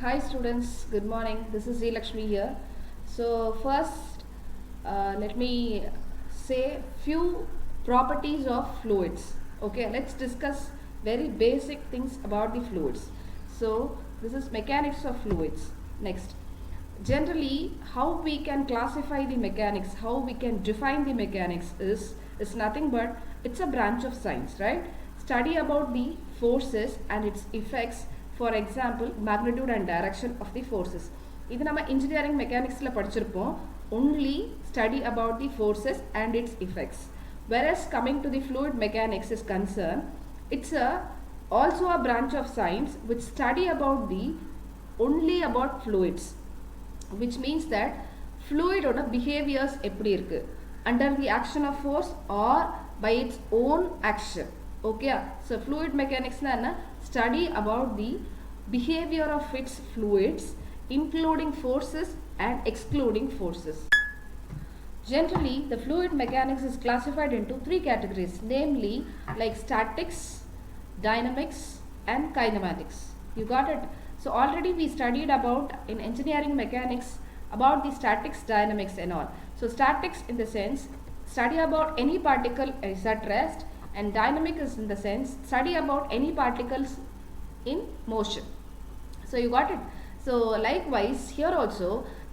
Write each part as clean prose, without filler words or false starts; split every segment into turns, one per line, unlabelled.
Hi students, good morning. This is Lakshmi here. So first, let me say few properties of fluids. Okay, let's discuss very basic things about the fluids. So this is mechanics of fluids. Next, generally how we can classify the mechanics, how we can define the mechanics is nothing but it's a branch of science, right? Study about the forces and its effects. For example, magnitude and direction of the forces. இது நம்ம engineering mechanicsல படிச்சிருப்போம். Only study about the forces and its effects. Whereas coming to the fluid mechanics is concerned, it's also a branch of science which study about the only about fluids, which means that fluid oda behaviors எப்படி இருக்கு under the action of force or by its own action. Okay, so fluid mechanics na enna study about the behavior of its fluids including forces and excluding forces. Generally, the fluid mechanics is classified into three categories, namely like statics, dynamics and kinematics. You got it? So already we studied about in engineering mechanics about the statics, dynamics and all. So statics in the sense study about any particle is at rest, and dynamic is in the sense study about any particles in motion. So you got it? So likewise here also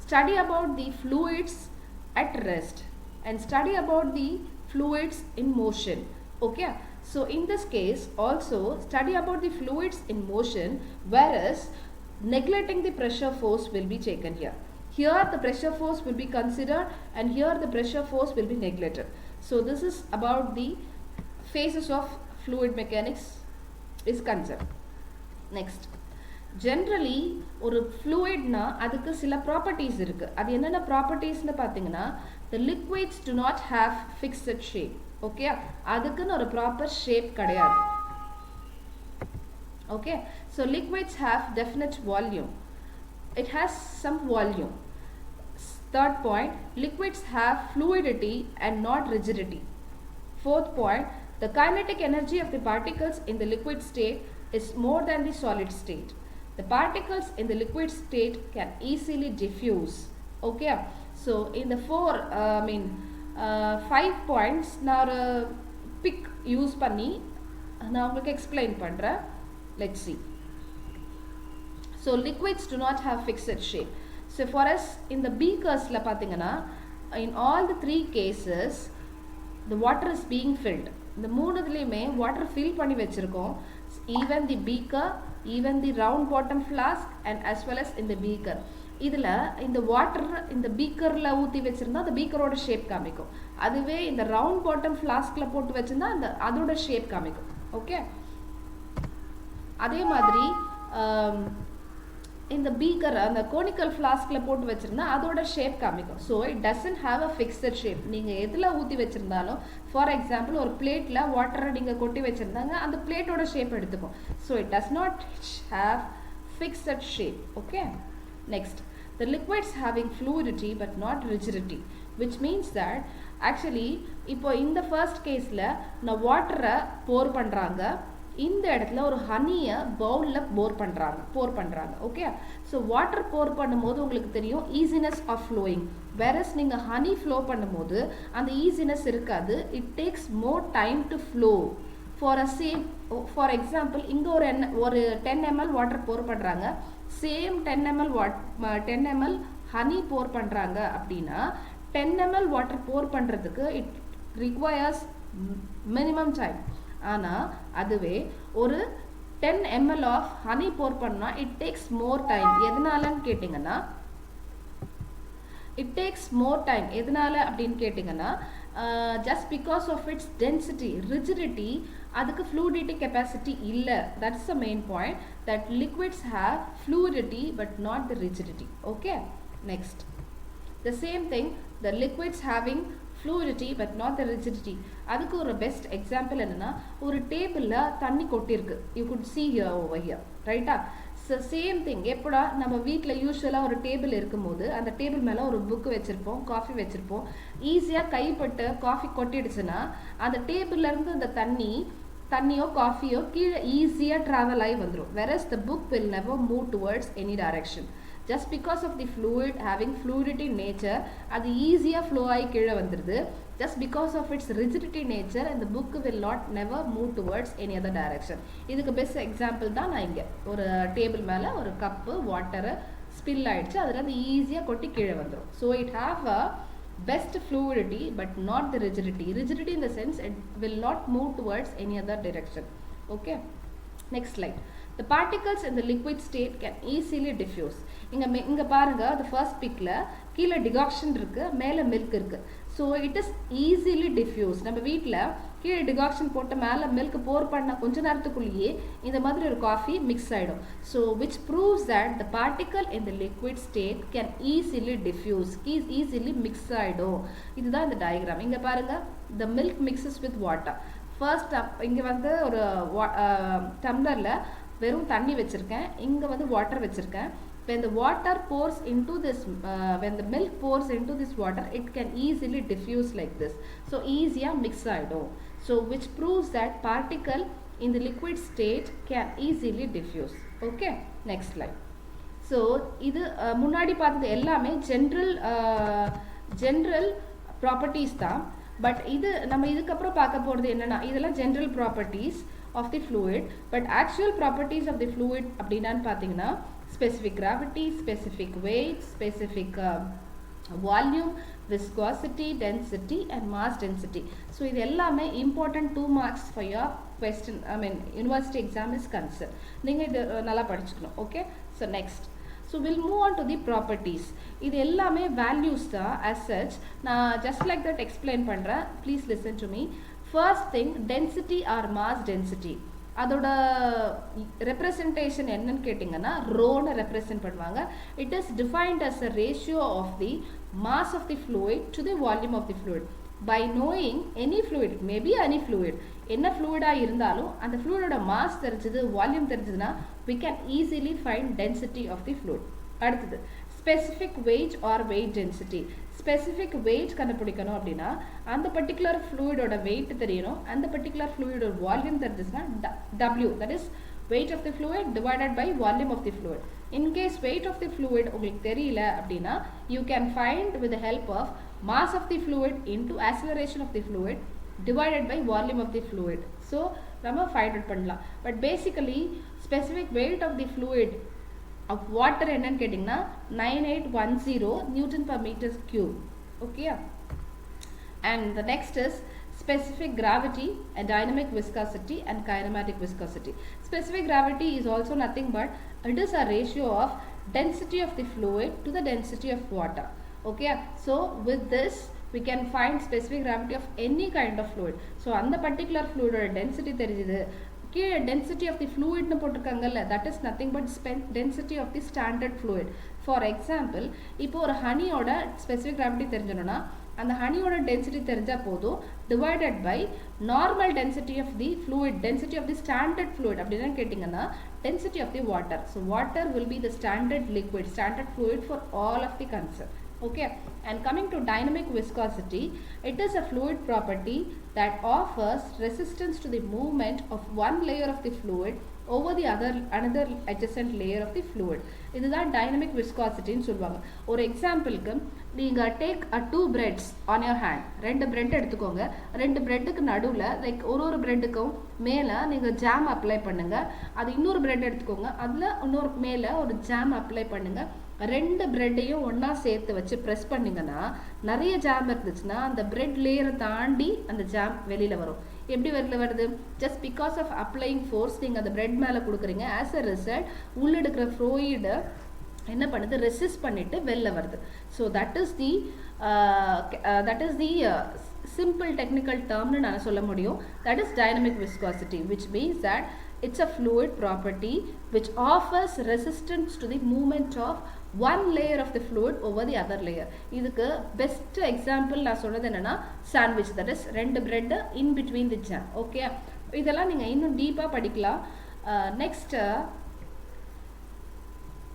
study about the fluids at rest and study about the fluids in motion. Okay, so in this case also study about the fluids in motion, whereas neglecting the pressure force will be taken here. Here the pressure force will be considered and here the pressure force will be neglected. So this is about the phases of fluid mechanics is concerned. Next, generally ஒரு fluidனா அதுக்கு சில properties இருக்கு. அது என்னென்ன propertiesனு பார்த்தீங்கன்னா, the liquids do not have fixed shape. Okay, அதுக்குன்னு ஒரு proper shape கிடையாது. Okay, so liquids have definite volume. It has some volume. Third point, liquids have fluidity and not rigidity. Fourth point, the kinetic energy of the particles in the liquid state is more than the solid state. The particles in the liquid state can easily diffuse. Okay, so in the five points நான் pick use பண்ணி நான் உங்களுக்கு explain பண்றேன். Let's see. So liquids do not have fixed shape. So for us in the beakers la pathina, in all the three cases the water is being filled. The மூணுதுலயுமே water fill பண்ணி வெச்சிருக்கோம். Even the beaker, even the round bottom flask and as well as in the beaker. இதுல இந்த water இந்த beakerல ஊத்தி வெச்சிருந்தா the beakerோட shape காமிக்கும். அதுவே இந்த round bottom flaskல போட்டு வெச்சிருந்தா அந்த அதோட shape காமிக்கும். Okay, அதே மாதிரி in the beaker அந்த conical flaskல போட்டு வெச்சிருந்தா அதோட shape காமிக்கும். So it doesn't have a fixed shape. நீங்க எதுல ஊத்தி வெச்சிருந்தாலும், for example ஒரு பிளேட்ல வாட்டரை நீங்க கொட்டி வெச்சிருந்தாங்க அந்த பிளேட்டோட shape எடுத்துக்கும். So it does not have fixed shape. Okay, next, the liquids having fluidity but not rigidity, which means that actually இப்போ இந்த first caseல நான் வாட்டரை pour பண்றாங்க, இந்த இடத்துல ஒரு ஹனியை பவுல்ல போர் பண்றாங்க. ஓகே, ஸோ வாட்டர் போர் பண்ணும்போது உங்களுக்கு தெரியும் ஈஸினஸ் ஆஃப் ஃப்ளோயிங். வேரஸ் நீங்க ஹனி ஃப்ளோ பண்ணும்போது அந்த ஈஸினஸ் இருக்காது. It takes more time to flow. For example இங்க ஒரு 10 ml வாட்டர் போர் பண்றாங்க, சேம் 10 ml ஹனி போர் பண்றாங்க அப்படின்னா 10 ml வாட்டர் போர் பண்றதுக்கு இட் ரிக்வயர்ஸ் மினிமம் டைம். ஆனா அதுவே ஒரு 10 ml of honey pour பண்ணா it takes more time. எதனாலன்னு கேட்டிங்கன்னா it takes more time. எதனால அப்படின்னு கேட்டிங்கன்னா just because of its density, rigidity, அதுக்கு fluidity capacity இல்ல. That's the main point, that liquids have fluidity but not the rigidity. Okay, next, the same thing, the liquids having fluidity but not the rigidity. அதுக்கு ஒரு best example என்னன்னா, ஒரு டேபிள்ல தண்ணி கொட்டி இருக்கு. You could see here over here, ரைட்டா? So same thing, எப்படா நம்ம வீட்ல யூசுவலா ஒரு டேபிள் இருக்கும்போது அந்த டேபிள் மேல ஒரு புக் வச்சிருப்போம், காஃபி வச்சிருப்போம். ஈஸியா கைப்பட்டு காஃபி கொட்டிடுச்சுன்னா அந்த டேபிள்ல இருந்து அந்த தண்ணி தண்ணியோ காஃபியோ கீழே ஈஸியாக ட்ராவல் ஆகி வந்துடும். whereas the book will never move towards any direction. just because of the fluid having fluidity nature அது ஈஸியாக ஃப்ளோ ஆகி கீழே வந்துடுது. just because of its rigidity nature and the book will not never move towards any other direction. இதுக்கு best example தான் நான் இங்கே ஒரு டேபிள் மேலே ஒரு கப்பு வாட்டரை ஸ்பில் ஆகிடுச்சு, அதில் அது ஈஸியாக கொட்டி கீழே வந்துடும். So it have a best fluidity but not the rigidity. Rigidity in the sense it will not move towards any other direction. Okay, next slide. The particles in the liquid state can easily diffuse. இங்க பாருங்க, the first picல கீழே decoction இருக்கு, மேலே milk இருக்கு. So it is easily diffuse. நம்ம வீட்டில் கீழே decoction போட்டு மேலே மில்க் போர் பண்ண கொஞ்ச நேரத்துக்குள்ளேயே இந்த மாதிரி ஒரு காஃபி மிக்ஸ் ஆகிடும். So which proves that the particle in the liquid state can easily diffuse, easily mix ஆகிடும். இதுதான் இந்த டயக்ராம். இங்கே பாருங்கள், the milk mixes with water. First இங்கே வந்து ஒரு டம்ளரில் வெறும் தண்ணி வச்சுருக்கேன், இங்கே வந்து வாட்டர் வச்சுருக்கேன். when the water pours into this when the milk pours into this water, it can easily diffuse like this. So easier mix ஆயிடும். So which proves that particle in the liquid state can easily diffuse. Okay, next slide. So இது முன்னாடி பார்த்தது எல்லாமே general properties தான். But இது நம்ம இதுக்கப்புறம் பார்க்க போகிறது என்னன்னா, இதெல்லாம் general properties of the fluid, but actual properties of the fluid அப்படின்னான்னு பார்த்தீங்கன்னா specific gravity, specific weight, specific volume, viscosity, density and mass density. So இது எல்லாமே important 2 marks for your question, I mean university exam is concerned. நீங்க இது நல்லா படிச்சுக்கணும். Okay, so next, so we'll move on to the properties. இது எல்லாமே values தான் as such. நான் just like that explain பண்றேன், please listen to me. First thing, density or mass density. அதோட representation என்னன்னு கேட்டிங்கன்னா ரோன்னு ரெப்ரசன்ட் பண்ணுவாங்க. It is defined as a ratio of the mass of the fluid to the volume of the fluid. By knowing any fluid, maybe any fluid, என்ன ஃப்ளூயிடாக இருந்தாலும் அந்த ஃப்ளூயிடோட மாஸ் தெரிஞ்சது, வால்யூம் தெரிஞ்சதுன்னா we can easily find density of the fluid. அடுத்தது specific weight or weight density. Specific weight கண்டுபிடிக்கணும் அப்படின்னா அந்த பர்டிகுலர் ஃப்ளூயிடோட வெயிட் தெரியணும், அந்த பர்டிகுலர் ஃப்ளூயிடோட வால்யூம் தெரிஞ்சுன்னா W, that is weight of the fluid divided by volume of the fluid. In case weight of the fluid உங்களுக்கு தெரியல அப்படின்னா you can find with the help of mass of the fluid into acceleration of the fluid divided by volume of the fluid. So நம்ம find out பண்ணலாம். But basically specific weight of the fluid of water என்னன்னு கேட்டிங்கன்னா 9810 Newton per meter cube. Okay, and the next is specific gravity and dynamic viscosity and kinematic viscosity. Specific gravity is also nothing but it is a ratio of density of the fluid to the density of water. Okay, so with this we can find specific gravity of any kind of fluid. So அந்த particular fluid ஓட density தெரியுது, கீழே density of the fluid னு போட்டிருக்காங்கல்ல, that is nothing but density of the standard fluid. For example, இப்போ ஒரு ஹனியோட specific gravity தெரிஞ்சணும்னா அந்த ஹனியோட density தெரிஞ்சா போதும், divided by normal density of the fluid, density of the standard fluid அப்படின்னா கேட்டிங்கன்னா density of the water. So water will be the standard liquid, standard fluid for all of the concern. Okay, and coming to dynamic viscosity, it is a fluid property that offers resistance to the movement of one layer of the fluid over the another adjacent layer of the fluid. இதுதான் dynamic viscosity ன்னு சொல்லுவாங்க. ஒரு எக்ஸாம்பிளுக்கு நீங்க take a 2 breads on your hand. 2 bread எடுத்துக்கோங்க, 2 பிரெட்டுக்கு நடுவில் like ஒரு பிரெட்டுக்கும் மேலே நீங்கள் ஜாம் அப்ளை பண்ணுங்க. அது இன்னொரு பிரெட் எடுத்துக்கோங்க, அதில் இன்னொரு மேலே ஒரு ஜாம் அப்ளை பண்ணுங்க. 2 பிரெட்டையும் ஒன்றா சேர்த்து வச்சு ப்ரெஸ் பண்ணிங்கன்னா நிறைய ஜாம் இருந்துச்சுன்னா அந்த பிரெட் லேயரை தாண்டி அந்த ஜாம் வெளியில் வரும். எப்படி வெளியில் வருது? ஜஸ்ட் பிகாஸ் ஆஃப் அப்ளைங் ஃபோர்ஸ் நீங்கள் அந்த பிரெட் மேலே கொடுக்குறீங்க. ஆஸ் அ ரிசல்ட் உள்ள எடுக்கிற ஃப்ளூயிடை என்ன பண்ணுது? ரெசிஸ்ட் பண்ணிட்டு வெளில வருது. So that is the simple technical term nu naan solla mudiyum. That is dynamic viscosity, which means that it's a fluid property which offers resistance to the movement of one layer of the fluid over the other layer. idukku best example na solradhu enna sandwich, that is rendu bread in between the jam. Okay, idella neenga innum deep ah padikalam. Next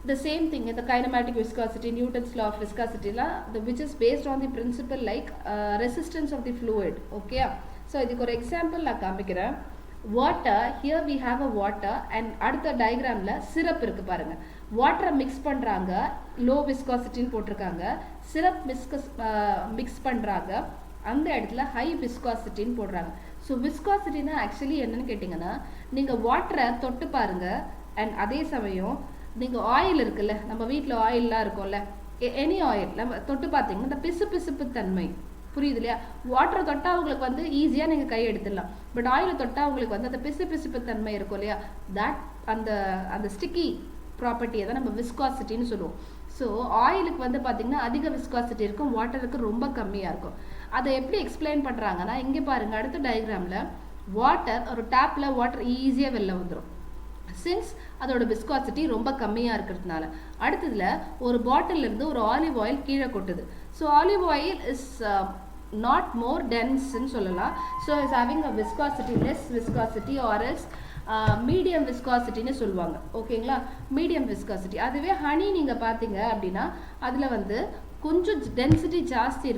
the same thing in the kinematic viscosity, Newton's law of viscosity la, which is based on the principle like resistance of the fluid. Okay, so idhukku or example la kaamikren. water, here we have a water and அடுத்த டயக்ராம்ல syrup இருக்கு பாருங்க. வாட்டரை mix பண்றாங்க, low விஸ்காசிட்டின்னு போட்டிருக்காங்க. Syrup mix பண்றாங்க, அந்த இடத்துல high விஸ்காசிட்டின்னு போடுறாங்க. ஸோ விஸ்காசிட்டினா ஆக்சுவலி என்னன்னு கேட்டிங்கன்னா, நீங்கள் வாட்டரை தொட்டு பாருங்க அண்ட் அதே சமயம் நீங்கள் ஆயில் இருக்குல்ல, நம்ம வீட்டில் ஆயிலெலாம் இருக்கும்ல, எனி ஆயில் நம்ம தொட்டு பார்த்தீங்கன்னா இந்த பிசுப்பு தன்மை புரியுது இல்லையா? வாட்டரை தொட்டால் உங்களுக்கு வந்து ஈஸியாக நீங்கள் கை எடுத்துடலாம். பட் ஆயிலை தொட்டால் உங்களுக்கு வந்து அந்த பிசுப்பு தன்மை இருக்கும் இல்லையா? தட் அந்த ஸ்டிக்கி ப்ராப்பர்ட்டியை தான் நம்ம விஸ்காசிட்டின்னு சொல்லுவோம். ஸோ ஆயிலுக்கு வந்து பார்த்தீங்கன்னா அதிக விஸ்காசிட்டி இருக்கும், வாட்டருக்கு ரொம்ப கம்மியாக இருக்கும். அதை எப்படி எக்ஸ்பிளைன் பண்ணுறாங்கன்னா, இங்கே பாருங்கள் அடுத்த டயக்ராமில் வாட்டர், ஒரு டேப்பில் வாட்டர் ஈஸியாக வெளில வந்துடும் சின்ஸ் அதோட விஸ்காசிட்டி ரொம்ப கம்மியாக இருக்கிறதுனால. அடுத்ததில் ஒரு பாட்டிலிருந்து ஒரு ஆலிவ் ஆயில் கீழே கொட்டுது. So olive oil is not more டென்ஸ்ன்னு சொல்லலாம். So is having a viscosity, less viscosity or else medium விஸ்காசிட்டின்னு சொல்லுவாங்க. ஓகேங்களா? Medium viscosity. அதுவே ஹனி நீங்கள் பார்த்தீங்க அப்படின்னா அதில் வந்து கொஞ்சம் டென்சிட்டி ஜாஸ்தி இருக்கும்.